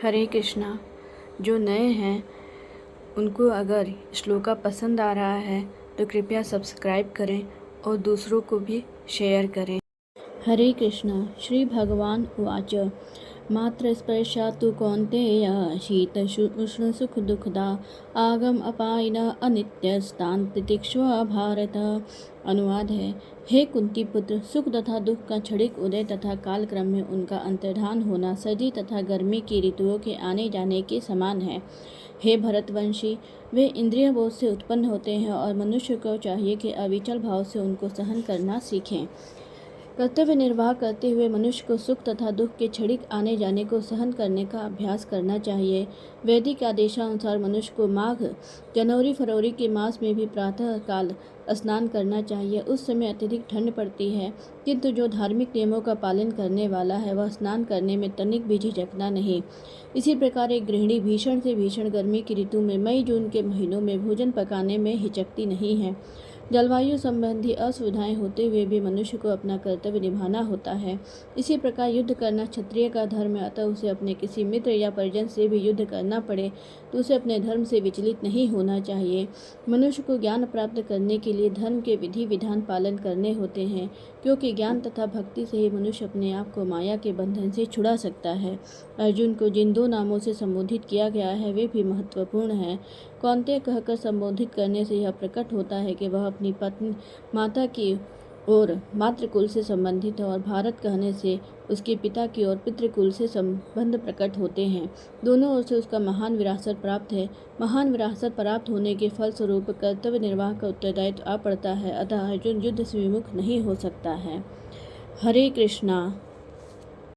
हरे कृष्णा। जो नए हैं उनको अगर श्लोका पसंद आ रहा है तो कृपया सब्सक्राइब करें और दूसरों को भी शेयर करें। हरे कृष्ण। श्री भगवान उवाच मात्र स्पर्शात् तु कौन्तेय शीत उष्ण सुख दुखदा आगम अपायिन अनित्यस्तान् तितिक्षु भारत। अनुवाद है, हे कुंती पुत्र, सुख तथा दुख का क्षणिक उदय तथा कालक्रम में उनका अंतर्धान होना सर्दी तथा गर्मी की ऋतुओं के आने जाने के समान है। हे भरतवंशी, वे इंद्रिय बोध से उत्पन्न होते हैं और मनुष्य को चाहिए कि अविचल भाव से उनको सहन करना सीखें। कर्तव्य निर्वाह करते हुए मनुष्य को सुख तथा दुख के क्षणिक आने जाने को सहन करने का अभ्यास करना चाहिए। वैदिक आदेशानुसार मनुष्य को माघ, जनवरी, फरवरी के मास में भी प्रातः काल स्नान करना चाहिए। उस समय अत्यधिक ठंड पड़ती है, किंतु जो धार्मिक नियमों का पालन करने वाला है वह स्नान करने में तनिक भी झिझकना नहीं। इसी प्रकार एक गृहिणी भीषण से भीषण गर्मी की ऋतु में मई जून के महीनों में भोजन पकाने में हिचकती नहीं है। जलवायु संबंधी असुविधाएं होते हुए भी मनुष्य को अपना कर्तव्य निभाना होता है। इसी प्रकार युद्ध करना क्षत्रिय का धर्म है, अतः उसे अपने किसी मित्र या परिजन से भी युद्ध करना पड़े तो उसे अपने धर्म से विचलित नहीं होना चाहिए। मनुष्य को ज्ञान प्राप्त करने के लिए धर्म के विधि विधान पालन करने होते हैं, क्योंकि ज्ञान तथा भक्ति से ही मनुष्य अपने आप को माया के बंधन से छुड़ा सकता है। अर्जुन को जिन दो नामों से संबोधित किया गया है वे भी महत्वपूर्ण हैं। कौन्तेय कहकर संबोधित करने से यह प्रकट होता है कि वह अपनी पत्नी माता की ओर मातृकुल से संबंधित है और भारत कहने से उसके पिता की ओर पितृकुल से संबंध प्रकट होते हैं। दोनों ओर से उसका महान विरासत प्राप्त है। महान विरासत प्राप्त होने के फलस्वरूप कर्तव्य निर्वाह का उत्तरदायित्व आ पड़ता है, अतः अर्जुन युद्ध से विमुख नहीं हो सकता है। हरे कृष्णा।